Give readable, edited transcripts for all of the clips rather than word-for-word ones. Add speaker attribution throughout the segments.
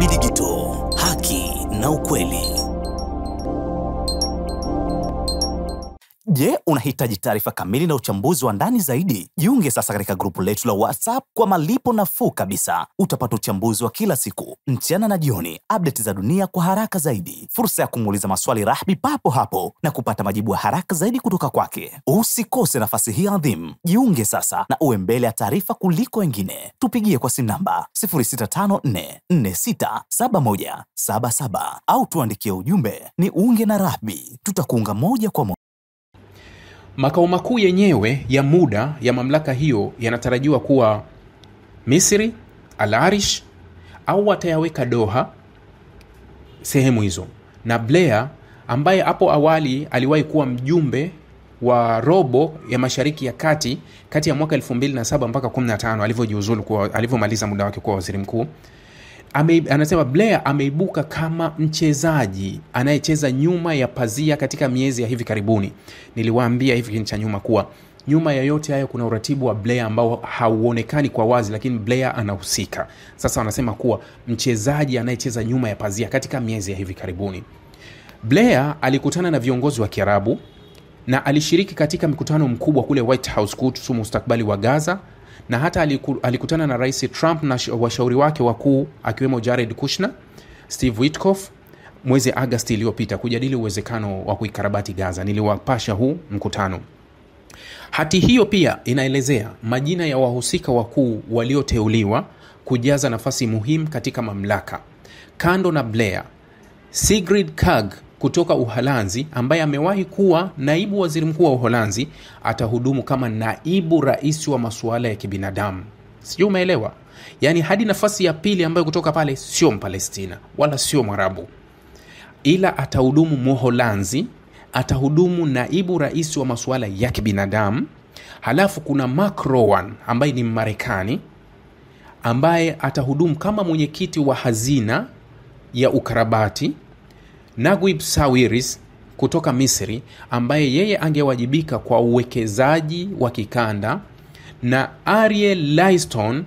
Speaker 1: DSB Digital, haki na ukweli. Je, unahitaji taarifa kamili na uchambuzi wa ndani zaidi? Jiunge sasa katika grupu letu la WhatsApp kwa malipo nafuu kabisa. Utapata uchambuzi wa kila siku, mchana na jioni, update za dunia kwa haraka zaidi, fursa ya kumuuliza maswali Rahby papo hapo na kupata majibu haraka zaidi kutoka kwake. Usikose nafasi hii adhimu. Jiunge sasa na uwe mbele ya taarifa kuliko wengine. Tupigie kwa simu namba 0654467177 au tuandikie ujumbe ni unge na Rahby. Tutakuunga moja kwa moja.
Speaker 2: Makao makuu yenyewe ya muda ya mamlaka hiyo yanatarajiwa kuwa Misri, Al-Arish au watayaweka Doha, sehemu hizo. Na Blair ambaye hapo awali aliwahi kuwa mjumbe wa robo ya Mashariki ya Kati kati ya mwaka 2007 mpaka 15 alivyojiuzulu alivyomaliza muda wake kuwa waziri mkuu, anasema Blair ameibuka kama mchezaji anayecheza nyuma ya pazia katika miezi ya hivi karibuni. Niliwaambia hivi cha nyuma kuwa nyuma ya yote hayo kuna uratibu wa Blair ambao hauonekani kwa wazi, lakini Blair anahusika. Sasa wanasema kuwa mchezaji anayecheza nyuma ya pazia katika miezi ya hivi karibuni. Blair alikutana na viongozi wa Kiarabu na alishiriki katika mkutano mkubwa kule White House kuhusu mustakabali wa Gaza, na hata alikutana na Rais Trump na washauri wake wakuu akiwemo Jared Kushner, Steve Witkoff mwezi Agosti iliyopita kujadili uwezekano wa kuikarabati Gaza. Niliwapasha huu mkutano. Hati hiyo pia inaelezea majina ya wahusika wakuu walioteuliwa kujaza nafasi muhimu katika mamlaka. Kando na Blair, Sigrid Kaag kutoka Uholanzi ambaye amewahi kuwa naibu waziri mkuu wa Uholanzi atahudumu kama naibu rais wa masuala ya kibinadamu. Sio, umeelewa? Yaani hadi nafasi ya pili ambayo kutoka pale sio Mpalestina wala sio Mwarabu, ila atahudumu Muholanzi, atahudumu naibu rais wa masuala ya kibinadamu. Halafu kuna Mark Rowan ambaye ni Marekani ambaye atahudumu kama mwenyekiti wa hazina ya ukarabati. Naguib Sawiris kutoka Misri ambaye yeye angewajibika kwa uwekezaji wa kikanda, na Ariel Lyston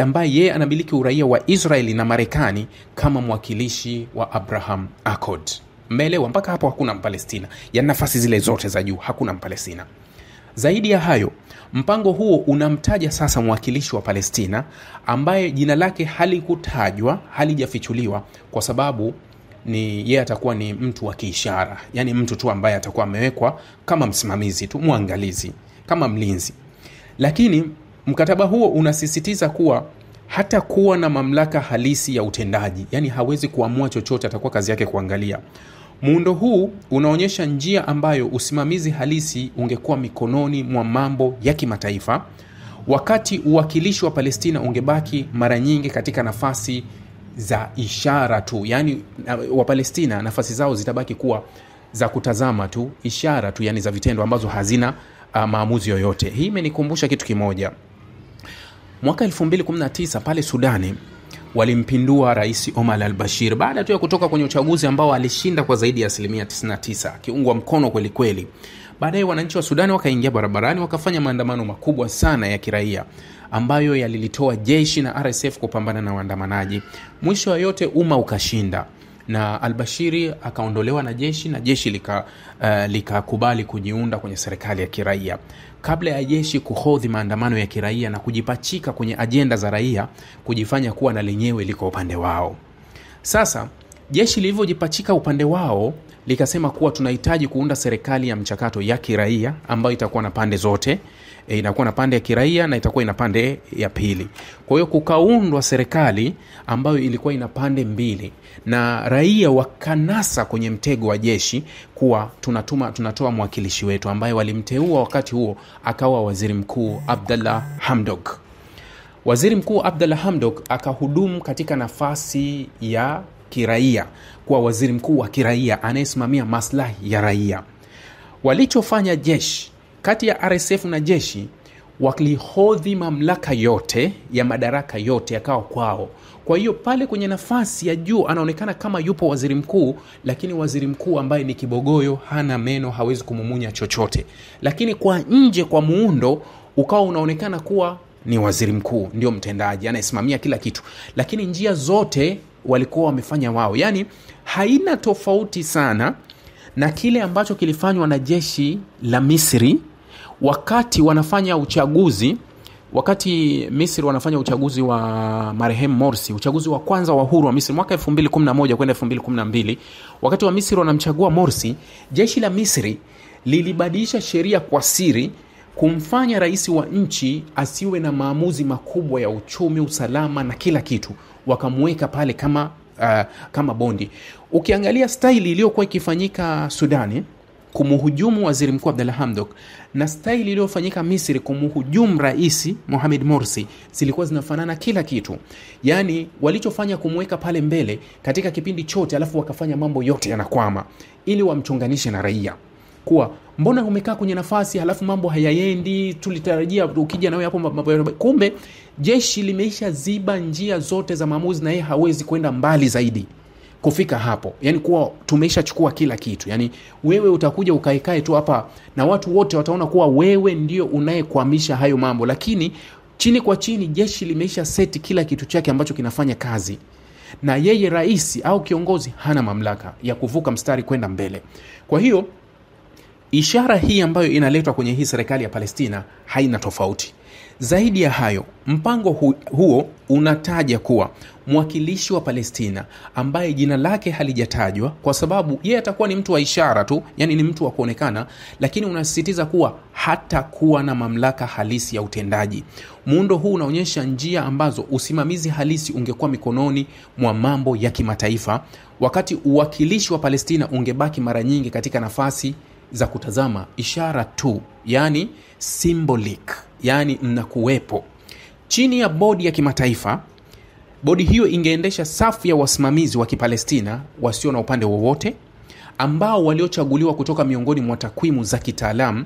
Speaker 2: ambaye yeye anamiliki uraia wa Israeli na Marekani kama mwakilishi wa Abraham Accord. Mmeelewa? Mpaka hapo hakuna Mpalestina. Ya nafasi zile zote za juu hakuna Mpalestina. Zaidi ya hayo, mpango huo unamtaja sasa mwakilishi wa Palestina ambaye jina lake halikutajwa, halijafichuliwa kwa sababu ni yeye atakuwa ni mtu wa kiishara, yani mtu tu ambaye atakuwa amewekwa kama msimamizi tu, muangalizi, kama mlinzi. Lakini mkataba huo unasisitiza kuwa hata kuwa na mamlaka halisi ya utendaji, yani hawezi kuamua chochote, atakuwa kazi yake kuangalia. Muundo huu unaonyesha njia ambayo usimamizi halisi ungekuwa mikononi mwa mambo ya kimataifa, wakati uwakilishi wa Palestina ungebaki mara nyingi katika nafasi za ishara tu. Yani wa Palestina nafasi zao zitabaki kuwa za kutazama tu, ishara tu, yani za vitendo ambazo hazina maamuzi yoyote. Hii imenikumbusha kitu kimoja. Mwaka 2019 pale Sudani walimpindua Rais Omar al-Bashir baada tu ya kutoka kwenye uchaguzi ambao alishinda kwa zaidi ya 99%, kiungwa mkono kweli kweli. Baadaye wananchi wa Sudani wakaingia barabarani, wakafanya maandamano makubwa sana ya kiraia ambayo yalilitoa jeshi na RSF kupambana na waandamanaji. Mwisho wa yote ukashinda na al-Bashiri akaondolewa na jeshi likakubali kujiunda kwenye serikali ya kiraia. Kabla ya jeshi kuhodhi maandamano ya kiraia na kujipachika kwenye ajenda za raia, kujifanya kuwa na lenyewe liko upande wao. Sasa jeshi lilivyojipachika upande wao likasema kuwa tunahitaji kuunda serikali ya mchakato ya kiraia ambayo itakuwa na pande zote, inakuwa na pande ya kiraia na itakuwa ina pande ya pili. Kwa hiyo kukaundwa serikali ambayo ilikuwa ina pande mbili, na raia wakanasa kwenye mtego wa jeshi kuwa tunatoa mwakilishi wetu ambaye walimteua wakati huo akawa waziri mkuu Abdallah Hamdok. Waziri mkuu Abdallah Hamdok akahudumu katika nafasi ya kiraia, kwa waziri mkuu wa kiraia anayesimamia maslahi ya raia. Walichofanya jeshi kati ya RSF na jeshi, walihodhi mamlaka yote ya madaraka yote yakawa kwao. Kwa hiyo pale kwenye nafasi ya juu anaonekana kama yupo waziri mkuu, lakini waziri mkuu ambaye ni kibogoyo, hana meno, hawezi kumumunya chochote. Lakini kwa nje, kwa muundo, ukawa unaonekana kuwa ni waziri mkuu, ndio mtendaji, anayesimamia kila kitu, lakini njia zote walikuwa wamefanya wao. Yani haina tofauti sana na kile ambacho kilifanywa na jeshi la Misri wakati wanafanya uchaguzi. Wakati Misri wanafanya uchaguzi wa marehemu Morsi, uchaguzi wa kwanza wa huru wa Misri mwaka 2011 kwenda 2012, wakati wa Misri wanamchagua Morsi, jeshi la Misri lilibadilisha sheria kwa siri kumfanya rais wa nchi asiwe na maamuzi makubwa ya uchumi, usalama na kila kitu. Wakamweka pale kama bondi. Ukiangalia staili iliyokuwa ikifanyika Sudani kumhujumu waziri mkuu Abdallah Hamdok na staili iliyofanyika Misri kumhujumu rais Mohamed Morsi, zilikuwa zinafanana kila kitu. Yani walichofanya kumweka pale mbele katika kipindi chote, alafu wakafanya mambo yote yanakwama ili wamchonganishe na raia. Kuwa mbona umekaa kwenye nafasi halafu mambo hayaendi, tulitarajia ukija nawe hapo mambo. Kumbe jeshi limeisha ziba njia zote za maamuzi na yeye hawezi kwenda mbali zaidi kufika hapo. Yani kuwa tumeisha chukua kila kitu. Yani wewe utakuja ukaikae tu hapa na watu wote wataona kuwa wewe ndio unayekwamisha hayo mambo, lakini chini kwa chini jeshi limeisha seti kila kitu chake ambacho kinafanya kazi, na yeye rais au kiongozi hana mamlaka ya kuvuka mstari kwenda mbele. Kwa hiyo ishara hii ambayo inaletwa kwenye hii serikali ya Palestina haina tofauti. Zaidi ya hayo, mpango huo unataja kuwa mwakilishi wa Palestina ambaye jina lake halijatajwa kwa sababu yeye atakuwa ni mtu wa ishara tu, yani ni mtu wa kuonekana, lakini unasisitiza kuwa hata kuwa na mamlaka halisi ya utendaji. Muundo huu unaonyesha njia ambazo usimamizi halisi ungekuwa mikononi mwa mambo ya kimataifa, wakati uwakilishi wa Palestina ungebaki mara nyingi katika nafasi za kutazama ishara tu, yani symbolic, yani mnakuwepo chini ya bodi ya kimataifa. Bodi hiyo ingeendesha safu ya wasimamizi wa Kipalestina wasio na upande wowote, ambao waliochaguliwa kutoka miongoni mwa takwimu za kitaalamu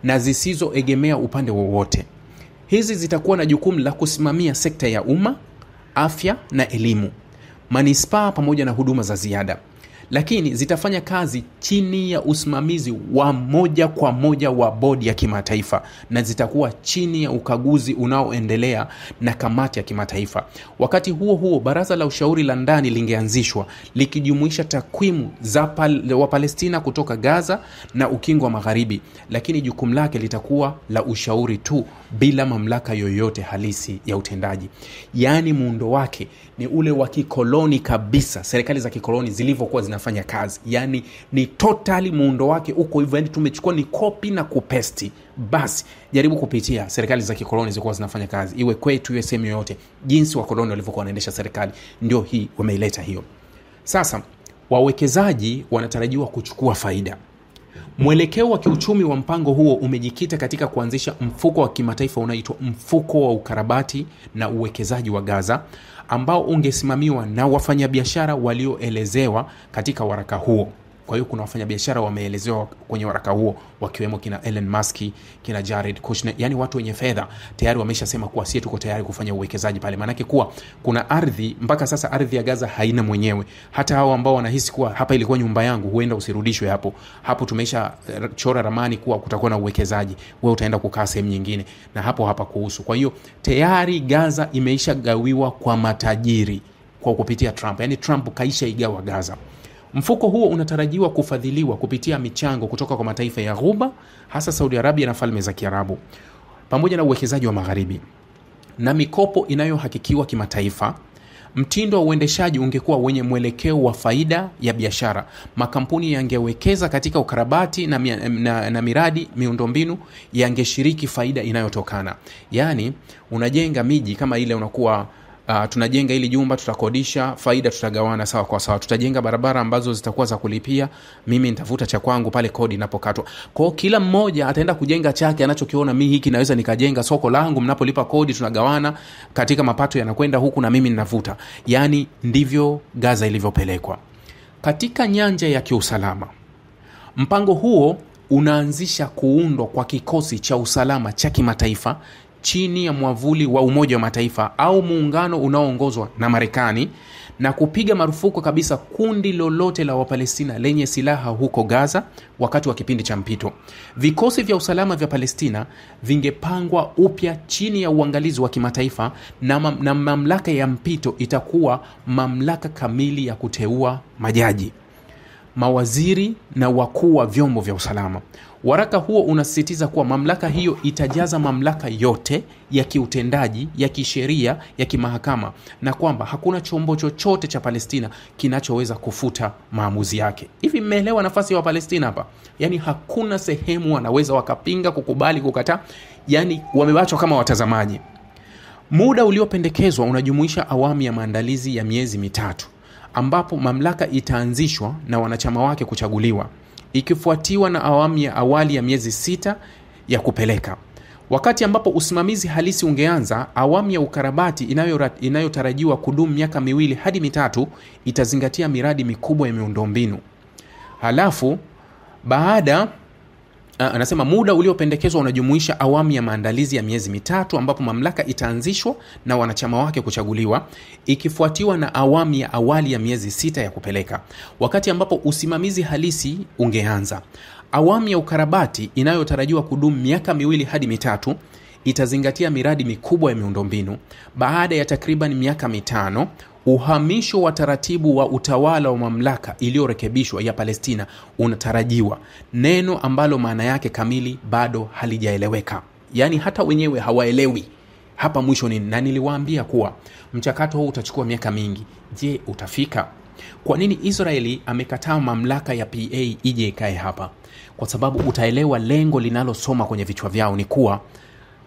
Speaker 2: na zisizoegemea upande wowote. Hizi zitakuwa na jukumu la kusimamia sekta ya umma, afya na elimu, manispaa pamoja na huduma za ziada, lakini zitafanya kazi chini ya usimamizi wa moja kwa moja wa bodi ya kimataifa na zitakuwa chini ya ukaguzi unaoendelea na kamati ya kimataifa. Wakati huo huo, baraza la ushauri la ndani lingeanzishwa likijumuisha takwimu za Palestina kutoka Gaza na Ukingo wa Magharibi, lakini jukumu lake litakuwa la ushauri tu bila mamlaka yoyote halisi ya utendaji. Yaani muundo wake ni ule wa kikoloni kabisa, serikali za kikoloni zilivyokuwa zinafanya kazi. Yani ni totally muundo wake uko hivyo, yani tumechukua ni copy na kupesti. Basi jaribu kupitia serikali za kikoloni zilikuwa zinafanya kazi, iwe kwetu iwe sehemu yoyote, jinsi wa koloni walivyokuwa wanaendesha serikali, ndio hii wameileta hiyo. Sasa wawekezaji wanatarajiwa kuchukua faida. Mwelekeo wa kiuchumi wa mpango huo umejikita katika kuanzisha mfuko wa kimataifa unaoitwa mfuko wa ukarabati na uwekezaji wa Gaza, ambao ungesimamiwa na wafanyabiashara walioelezewa katika waraka huo. Kwa hiyo kuna wafanyabiashara wameelezewa kwenye waraka huo, wakiwemo kina Elon Musk, kina Jared Kushner, yani watu wenye fedha tayari wameshasema kuwa sisi tuko tayari kufanya uwekezaji pale. Maana yake kuwa kuna ardhi, mpaka sasa ardhi ya Gaza haina mwenyewe. Hata hao ambao wanahisi kuwa hapa ilikuwa nyumba yangu, huenda usirudishwe hapo tumesha chora ramani kuwa kutakuwa na uwekezaji, wewe utaenda kukaa sehemu nyingine na hapo hapa kuhusu. Kwa hiyo tayari Gaza imeisha gawiwa kwa matajiri kwa kupitia Trump, yani Trump kaisha igawa Gaza. Mfuko huo unatarajiwa kufadhiliwa kupitia michango kutoka kwa mataifa ya Ghuba, hasa Saudi Arabia na Falme za Kiarabu, pamoja na uwekezaji wa Magharibi na mikopo inayohakikiwa kimataifa. Mtindo wa uendeshaji ungekuwa wenye mwelekeo wa faida ya biashara. Makampuni yangewekeza katika ukarabati na miradi miundombinu yangeshiriki faida inayotokana. Yani unajenga miji kama ile, unakuwa tunajenga ili jumba, tutakodisha, faida tutagawana sawa kwa sawa. Tutajenga barabara ambazo zitakuwa za kulipia, mimi nitafuta cha kwangu pale kodi inapokatwa. Kwa hiyo kila mmoja ataenda kujenga chake anachokiona, mimi hiki naweza nikajenga soko langu, mnapolipa kodi tunagawana katika mapato yanakwenda huku na mimi ninavuta. Yani ndivyo Gaza ilivyopelekwa. Katika nyanja ya kiusalama, mpango huo unaanzisha kuundwa kwa kikosi cha usalama cha kimataifa chini ya mwavuli wa Umoja wa Mataifa au muungano unaoongozwa na Marekani na kupiga marufuku kabisa kundi lolote la Wapalestina lenye silaha huko Gaza wakati wa kipindi cha mpito. Vikosi vya usalama vya Palestina vingepangwa upya chini ya uangalizi wa kimataifa na mamlaka ya mpito itakuwa mamlaka kamili ya kuteua majaji, mawaziri na wakuu wa vyombo vya usalama. Waraka huo unasisitiza kuwa mamlaka hiyo itajaza mamlaka yote ya kiutendaji, ya kisheria, ya kimahakama, na kwamba hakuna chombo chochote cha Palestina kinachoweza kufuta maamuzi yake. Hivi mmeelewa nafasi ya Wapalestina hapa? Yani hakuna sehemu wanaweza wakapinga, kukubali, kukataa. Yani wamebachwa kama watazamaji. Muda uliopendekezwa unajumuisha awamu ya maandalizi ya miezi 3 ambapo mamlaka itaanzishwa na wanachama wake kuchaguliwa, ikifuatiwa na awamu ya awali ya miezi 6 ya kupeleka. Wakati ambapo usimamizi halisi ungeanza, awamu ya ukarabati inayotarajiwa kudumu miaka 2 hadi 3 itazingatia miradi mikubwa ya miundombinu. Halafu baada anasema muda uliopendekezwa unajumuisha awamu ya maandalizi ya miezi 3 ambapo mamlaka itaanzishwa na wanachama wake kuchaguliwa, ikifuatiwa na awamu ya awali ya miezi 6 ya kupeleka. Wakati ambapo usimamizi halisi ungeanza, awamu ya ukarabati inayotarajiwa kudumu miaka 2 hadi 3 itazingatia miradi mikubwa ya miundombinu. Baada ya takriban miaka 5, uhamisho wa taratibu wa utawala wa mamlaka iliyorekebishwa ya Palestina unatarajiwa, neno ambalo maana yake kamili bado halijaeleweka. Yani hata wenyewe hawaelewi hapa mwisho nini. Na niliwaambia kuwa mchakato huu utachukua miaka mingi. Je, utafika? Kwa nini Israeli amekataa mamlaka ya PA ije ikae hapa? Kwa sababu utaelewa lengo linalosoma kwenye vichwa vyao ni kuwa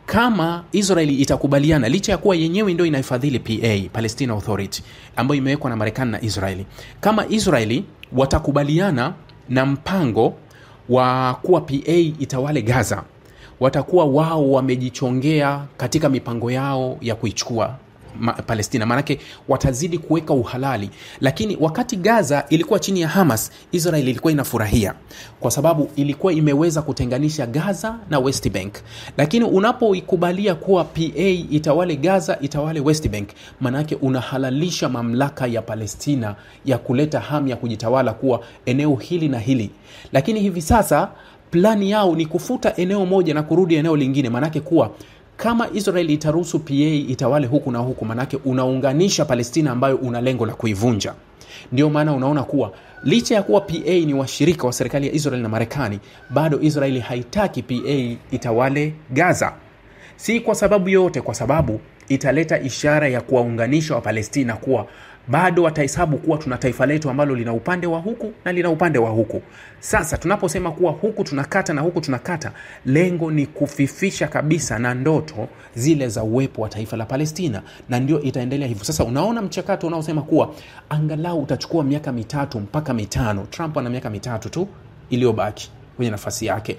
Speaker 2: kama Israeli itakubaliana, licha ya kuwa yenyewe ndio inaifadhili PA, Palestine Authority, ambayo imewekwa na Marekani na Israeli. Kama Israeli watakubaliana na mpango wa kuwa PA itawale Gaza, watakuwa wao wamejichongea katika mipango yao ya kuichukua Palestina. Manake watazidi kuweka uhalali. Lakini wakati Gaza ilikuwa chini ya Hamas, Israel ilikuwa inafurahia kwa sababu ilikuwa imeweza kutenganisha Gaza na West Bank. Lakini unapoikubalia kuwa PA itawale Gaza, itawale West Bank, manake unahalalisha mamlaka ya Palestina ya kuleta hamu ya kujitawala kuwa eneo hili na hili. Lakini hivi sasa plani yao ni kufuta eneo moja na kurudi eneo lingine. Manake kuwa kama Israel itaruhusu PA itawale huku na huku, manake unaunganisha Palestina ambayo una lengo la kuivunja. Ndio maana unaona kuwa licha ya kuwa PA ni washirika wa serikali ya Israel na Marekani, bado Israeli haitaki PA itawale Gaza. Si kwa sababu yote, kwa sababu italeta ishara ya kuwaunganisha wa Palestina kuwa bado watahesabu kuwa tuna taifa letu ambalo lina upande wa huku na lina upande wa huku. Sasa tunaposema kuwa huku tunakata na huku tunakata, lengo ni kufifisha kabisa na ndoto zile za uwepo wa taifa la Palestina, na ndio itaendelea hivyo. Sasa unaona mchakato unaosema kuwa angalau utachukua miaka 3 mpaka 5. Trump ana miaka 3 tu iliyobaki kwenye nafasi yake.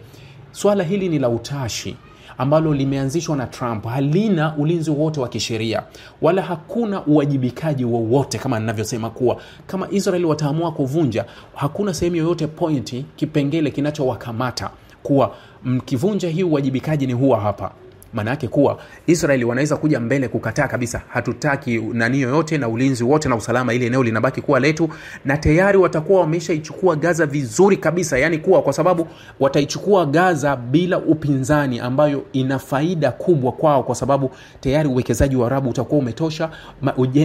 Speaker 2: Swala hili ni la utashi ambalo limeanzishwa na Trump, halina ulinzi wote wa kisheria wala hakuna uwajibikaji wowote. Kama ninavyosema kuwa kama Israeli wataamua kuvunja, hakuna sehemu yoyote pointi kipengele kinachowakamata kuwa mkivunja hii uwajibikaji ni huwa hapa. Maana yake kuwa Israeli wanaweza kuja mbele kukataa kabisa, hatutaki nani yoyote na ulinzi wote na usalama, ile eneo linabaki kuwa letu, na tayari watakuwa wameshaichukua Gaza vizuri kabisa. Yani kuwa kwa sababu wataichukua Gaza bila upinzani, ambayo ina faida kubwa kwao kwa sababu tayari uwekezaji wa Arabu utakuwa umetosha,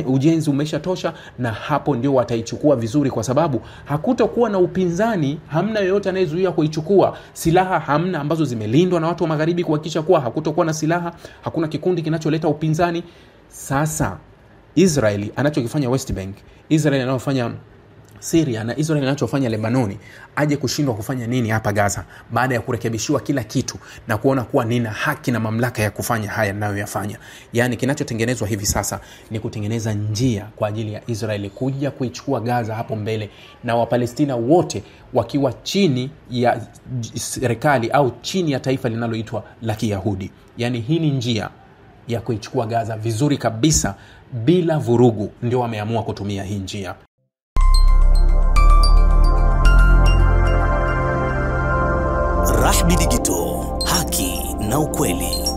Speaker 2: ujenzi umeshatosha, na hapo ndio wataichukua vizuri kwa sababu hakutakuwa na upinzani, hamna yoyote anayezuia kuichukua. Silaha hamna ambazo zimelindwa na watu wa magharibi kuhakikisha kuwa hakutakuwa na silaha, hakuna kikundi kinacholeta upinzani. Sasa Israeli anachokifanya West Bank, Israeli anayofanya Syria, na Israeli anachofanya Lebanoni, aje kushindwa kufanya nini hapa Gaza baada ya kurekebishiwa kila kitu na kuona kuwa nina haki na mamlaka ya kufanya haya ninayoyafanya? Yani kinachotengenezwa hivi sasa ni kutengeneza njia kwa ajili ya Israeli kuja kuichukua Gaza hapo mbele, na Wapalestina wote wakiwa chini ya serikali au chini ya taifa linaloitwa la Kiyahudi. Yani hii ni njia ya kuichukua Gaza vizuri kabisa bila vurugu. Ndio wameamua kutumia hii njia.
Speaker 1: Rahby Digital, haki na ukweli.